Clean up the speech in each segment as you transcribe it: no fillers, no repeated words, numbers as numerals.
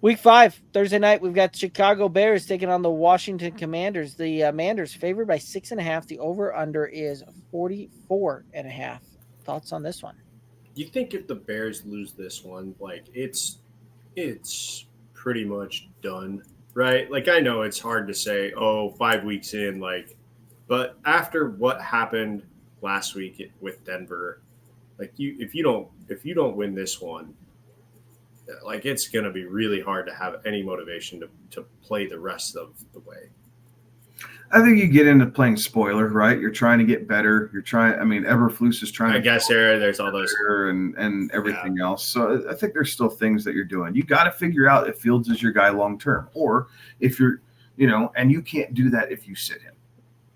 Week 5, Thursday night, we've got Chicago Bears taking on the Washington Commanders. The Manders favored by 6.5. The over-under is 44.5. Thoughts on this one? You think if the Bears lose this one, like it's pretty much done, right? Like I know it's hard to say, oh, 5 weeks in, like, but after what happened last week with Denver, like if you don't win this one, like it's gonna be really hard to have any motivation to play the rest of the way. I think you get into playing spoiler, right? You're trying to get better. You're trying. I mean, Eberflus is trying I to guess there's all those. and Yeah, everything else. So I think there's still things that you're doing. You got to figure out if Fields is your guy long term, or if you're, and you can't do that if you sit him.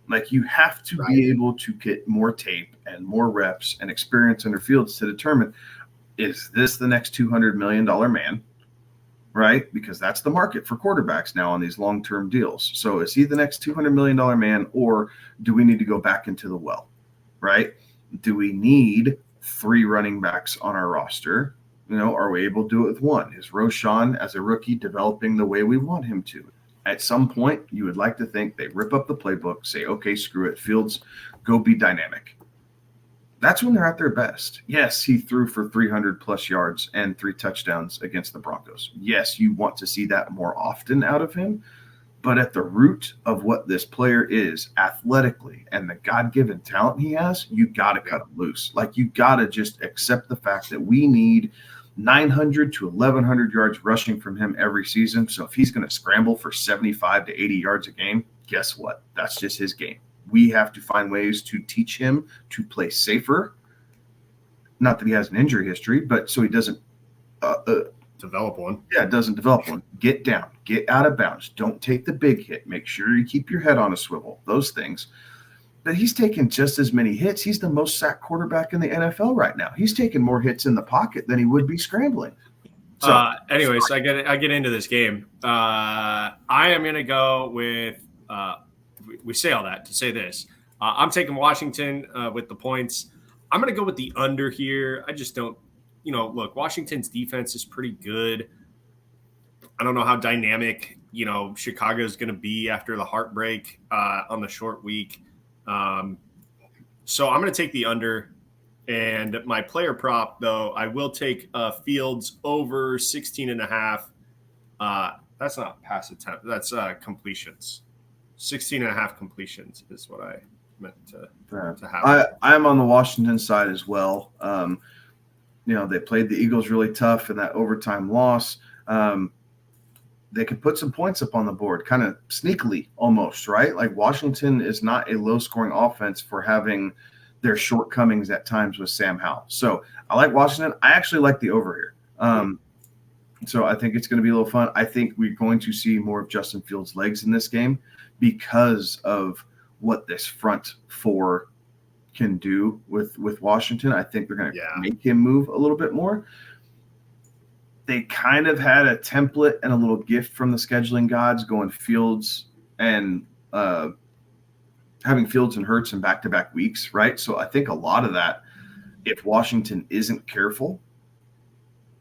Like you have to right. be able to get more tape and more reps and experience under Fields to determine, is this the next $200 million man? Right? Because that's the market for quarterbacks now on these long-term deals. So is he the next $200 million man, or do we need to go back into the well? Right? Do we need 3 running backs on our roster? Are we able to do it with one? Is Roshan as a rookie developing the way we want him to? At some point, you would like to think they rip up the playbook, say, okay, screw it, Fields, go be dynamic. That's when they're at their best. Yes, he threw for 300 plus yards and 3 touchdowns against the Broncos. Yes, you want to see that more often out of him. But at the root of what this player is athletically and the God-given talent he has, you got to cut him loose. Like you got to just accept the fact that we need 900 to 1,100 yards rushing from him every season. So if he's going to scramble for 75 to 80 yards a game, guess what? That's just his game. We have to find ways to teach him to play safer. Not that he has an injury history, but so he doesn't develop one. Yeah, it doesn't develop one. Get down, get out of bounds. Don't take the big hit. Make sure you keep your head on a swivel. Those things. But he's taken just as many hits. He's the most sacked quarterback in the NFL right now. He's taken more hits in the pocket than he would be scrambling. So, anyways, I get into this game. I am going to go with. We say all that to say this. I'm taking Washington with the points. I'm going to go with the under here. I just don't. Look, Washington's defense is pretty good. I don't know how dynamic Chicago is going to be after the heartbreak on the short week. So I'm going to take the under. And my player prop, though, I will take Fields over 16.5. That's not pass attempt. That's completions. 16.5 completions is what I meant to have. I'm on the Washington side as well. They played the Eagles really tough in that overtime loss. They could put some points up on the board, kind of sneakily almost, right? Like Washington is not a low-scoring offense for having their shortcomings at times with Sam Howell. So I like Washington. I actually like the over here. So I think it's going to be a little fun. I think we're going to see more of Justin Fields' legs in this game because of what this front four can do with Washington. I think they're going to make him move a little bit more. They kind of had a template and a little gift from the scheduling gods going Fields and having Fields and Hurts in back-to-back weeks, right? So I think a lot of that, if Washington isn't careful,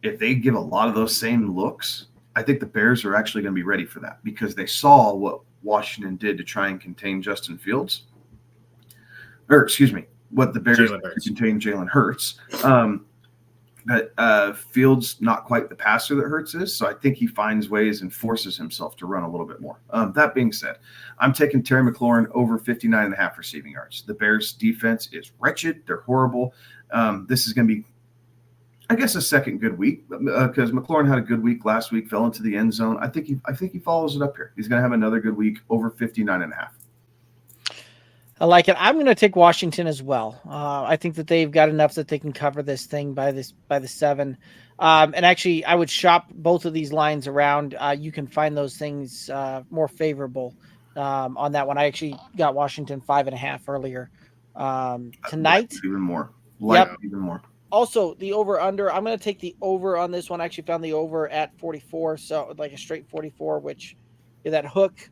if they give a lot of those same looks, I think the Bears are actually going to be ready for that because they saw what Washington did to try and contain Justin Fields. Or, excuse me, what the Bears did to contain Jalen Hurts. But Fields not quite the passer that Hurts is, so I think he finds ways and forces himself to run a little bit more. That being said, I'm taking Terry McLaurin over 59.5 receiving yards. The Bears' defense is wretched. They're horrible. This is going to be, I guess, a second good week because McLaurin had a good week last week, fell into the end zone. I think he follows it up here. He's going to have another good week over 59.5. I like it. I'm going to take Washington as well. I think that they've got enough that they can cover this thing by the 7. And actually, I would shop both of these lines around. You can find those things more favorable on that one. I actually got Washington 5.5 earlier tonight. Even more. Even more. Also, the over-under, I'm going to take the over on this one. I actually found the over at 44, so like a straight 44, which that hook,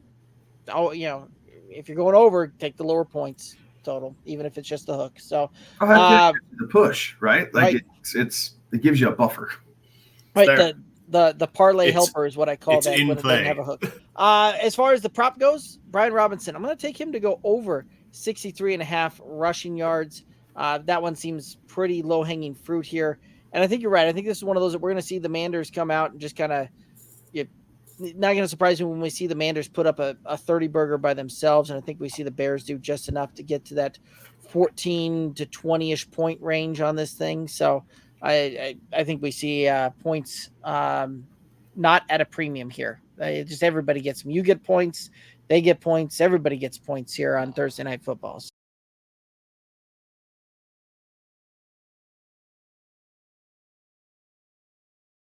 if you're going over, take the lower points total, even if it's just the hook. So the push, right? Like right. it gives you a buffer. Right. The parlay It's- helper is what I call it's that in when it doesn't have play. a hook. As far as the prop goes, Brian Robinson, I'm going to take him to go over 63.5 rushing yards. That one seems pretty low hanging fruit here. And I think you're right. I think this is one of those that we're going to see the Manders come out and just kind of, not going to surprise me when we see the Manders put up a 30 burger by themselves. And I think we see the Bears do just enough to get to that 14 to 20-ish point range on this thing. So I think we see points not at a premium here. Just everybody gets them. You get points, they get points, everybody gets points here on Thursday Night Football.